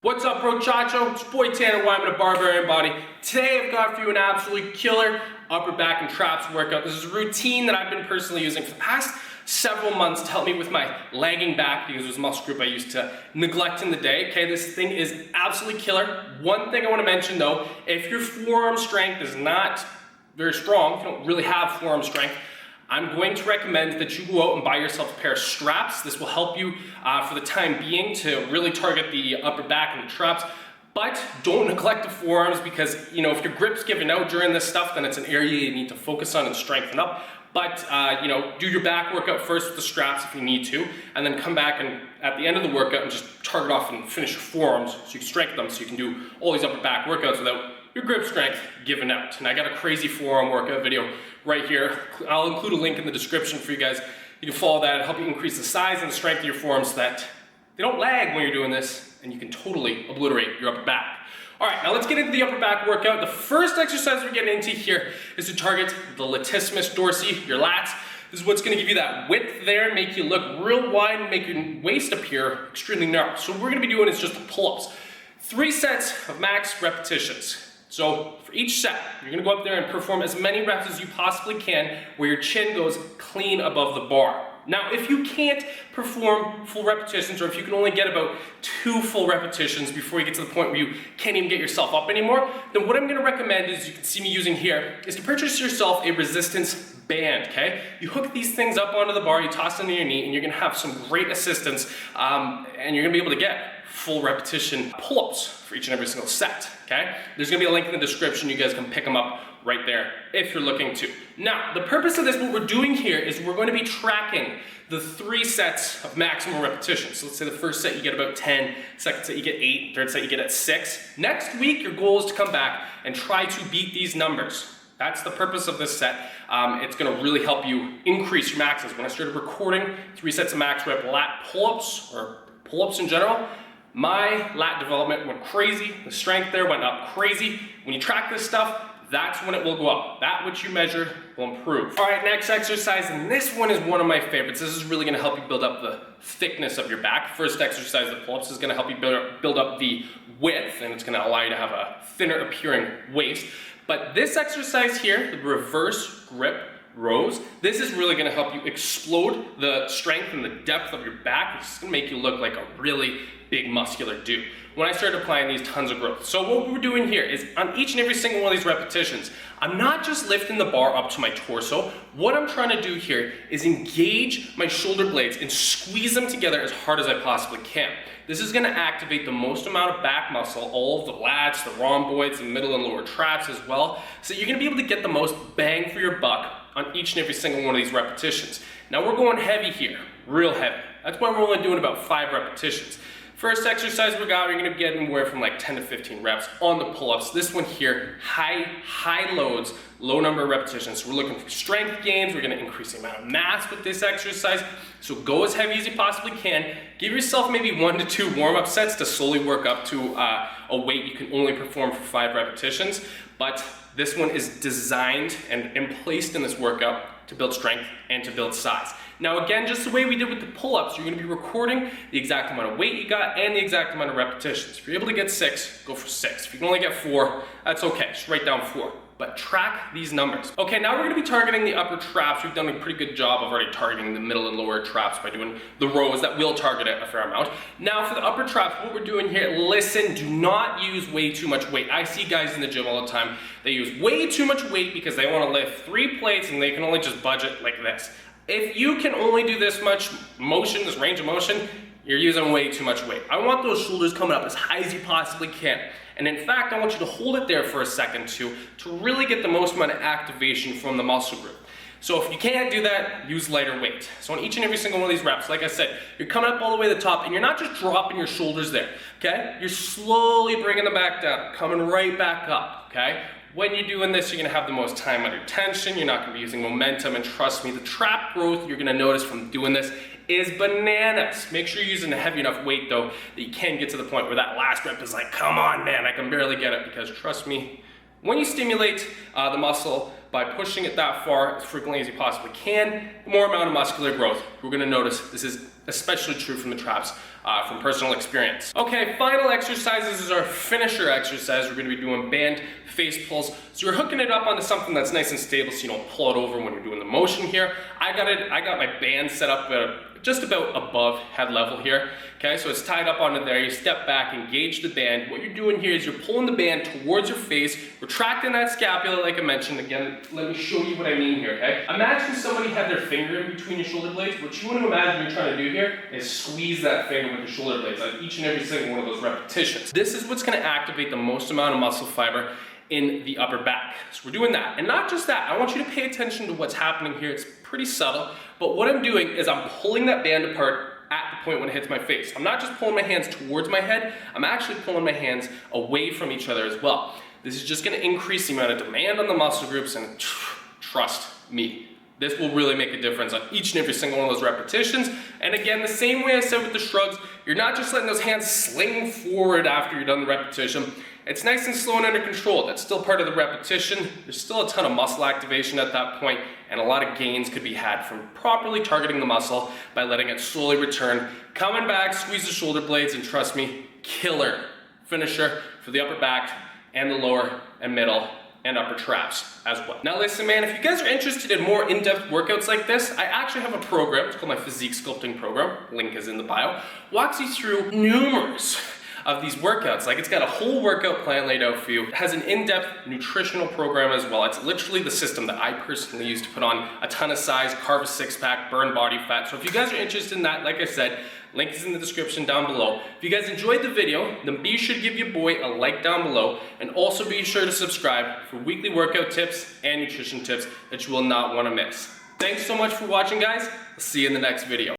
What's up, bro? Chacho? It's your boy Tanner Wyman of Barbarian Body. Today I've got for you an absolutely killer upper back and traps workout. This is a routine that I've been personally using for the past several months to help me with my lagging back because it was a muscle group I used to neglect in the day. Okay, this thing is absolutely killer. One thing I want to mention though, if your forearm strength is not very strong, if you don't really have forearm strength, I'm going to recommend that you go out and buy yourself a pair of straps. This will help you for the time being to really target the upper back and the traps. But don't neglect the forearms because, you know, if your grip's giving out during this stuff, then it's an area you need to focus on and strengthen up. But, you know, do your back workout first with the straps if you need to, and then come back and at the end of the workout and just target off and finish your forearms so you can strengthen them so you can do all these upper back workouts without your grip strength giving out. And I got a crazy forearm workout video right here. I'll include a link in the description for you guys. You can follow that and help you increase the size and the strength of your forearms so that they don't lag when you're doing this and you can totally obliterate your upper back. All right, now let's get into the upper back workout. The first exercise we're getting into here is to target the latissimus dorsi, your lats. This is what's gonna give you that width there and make you look real wide and make your waist appear extremely narrow. So what we're gonna be doing is just the pull-ups. 3 sets of max repetitions. So for each set, you're gonna go up there and perform as many reps as you possibly can where your chin goes clean above the bar. Now, if you can't perform full repetitions, or if you can only get about 2 full repetitions before you get to the point where you can't even get yourself up anymore, then what I'm gonna recommend is, you can see me using here, is to purchase yourself a resistance band, okay? You hook these things up onto the bar, you toss it into your knee, and you're gonna have some great assistance, and you're gonna be able to get full repetition pull-ups for each and every single set, okay? There's gonna be a link in the description. You guys can pick them up right there if you're looking to. Now, the purpose of this, what we're doing here is we're going to be tracking the 3 sets of maximum repetitions. So let's say the first set you get about 10, second set you get 8, third set you get at 6. Next week, your goal is to come back and try to beat these numbers. That's the purpose of this set. It's gonna really help you increase your maxes. When I started recording 3 sets of max rep lat pull-ups, or pull-ups in general, my lat development went crazy. The strength there went up crazy. When you track this stuff, that's when it will go up. That which you measure will improve. All right, next exercise, and this one is one of my favorites. This is really gonna help you build up the thickness of your back. First exercise, the pull-ups, is gonna help you build up the width, and it's gonna allow you to have a thinner appearing waist. But this exercise here, the reverse grip rows, this is really gonna help you explode the strength and the depth of your back. It's gonna make you look like a really big muscular dude. When I started applying these, tons of growth. So what we're doing here is on each and every single one of these repetitions, I'm not just lifting the bar up to my torso. What I'm trying to do here is engage my shoulder blades and squeeze them together as hard as I possibly can. This is gonna activate the most amount of back muscle, all of the lats, the rhomboids, the middle and lower traps as well. So you're gonna be able to get the most bang for your buck on each and every single one of these repetitions. Now we're going heavy here, real heavy. That's why we're only doing about 5 repetitions. First exercise we're gonna get anywhere from like 10 to 15 reps on the pull-ups. This one here, high loads, low number of repetitions. So we're looking for strength gains. We're gonna increase the amount of mass with this exercise. So go as heavy as you possibly can. Give yourself maybe 1 to 2 warm-up sets to slowly work up to a weight you can only perform for 5 repetitions. But this one is designed and placed in this workout to build strength and to build size. Now again, just the way we did with the pull-ups, you're gonna be recording the exact amount of weight you got and the exact amount of repetitions. If you're able to get 6, go for 6. If you can only get 4, that's okay, just write down 4. But track these numbers. Okay, now we're gonna be targeting the upper traps. We've done a pretty good job of already targeting the middle and lower traps by doing the rows that will target it a fair amount. Now for the upper traps, what we're doing here, listen, do not use way too much weight. I see guys in the gym all the time, they use way too much weight because they wanna lift 3 plates and they can only just budget like this. If you can only do this much motion, this range of motion, you're using way too much weight. I want those shoulders coming up as high as you possibly can. And in fact, I want you to hold it there for a second to really get the most amount of activation from the muscle group. So if you can't do that, use lighter weight. So on each and every single one of these reps, like I said, you're coming up all the way to the top and you're not just dropping your shoulders there, okay? You're slowly bringing them back down, coming right back up, okay? When you're doing this, you're gonna have the most time under tension. You're not gonna be using momentum, and trust me, the trap growth you're gonna notice from doing this is bananas. Make sure you're using a heavy enough weight though that you can get to the point where that last rep is like, come on man, I can barely get it, because trust me, when you stimulate the muscle by pushing it that far as frequently as you possibly can, the more amount of muscular growth we're gonna notice. This is especially true from the traps from personal experience. Okay, final exercises is our finisher exercise. We're gonna be doing band face pulls. So you're hooking it up onto something that's nice and stable so you don't pull it over when you're doing the motion here. I got my band set up just about above head level here. Okay, so it's tied up onto there. You step back, engage the band. What you're doing here is you're pulling the band towards your face, retracting that scapula like I mentioned. Again, let me show you what I mean here, okay? Imagine somebody had their finger in between your shoulder blades. What you want to imagine you're trying to do here is squeeze that finger with your shoulder blades on each and every single one of those repetitions. This is what's gonna activate the most amount of muscle fiber in the upper back. So we're doing that. And not just that, I want you to pay attention to what's happening here. It's pretty subtle, but what I'm doing is I'm pulling that band apart at the point when it hits my face. I'm not just pulling my hands towards my head, I'm actually pulling my hands away from each other as well. This is just gonna increase the amount of demand on the muscle groups, and trust me, this will really make a difference on each and every single one of those repetitions. And again, the same way I said with the shrugs, you're not just letting those hands sling forward after you're done the repetition. It's nice and slow and under control. That's still part of the repetition. There's still a ton of muscle activation at that point, and a lot of gains could be had from properly targeting the muscle by letting it slowly return. Coming back, squeeze the shoulder blades, and trust me, killer finisher for the upper back and the lower and middle and upper traps as well. Now listen, man, if you guys are interested in more in-depth workouts like this, I actually have a program. It's called my Physique Sculpting Program. Link is in the bio. Walks you through numerous of these workouts. Like, it's got a whole workout plan laid out for you. It has an in-depth nutritional program as well. It's literally the system that I personally use to put on a ton of size, carve a six-pack, burn body fat. So if you guys are interested in that, like I said, link is in the description down below. If you guys enjoyed the video, then be sure to give your boy a like down below, and also be sure to subscribe for weekly workout tips and nutrition tips that you will not want to miss. Thanks so much for watching, guys. I'll see you in the next video.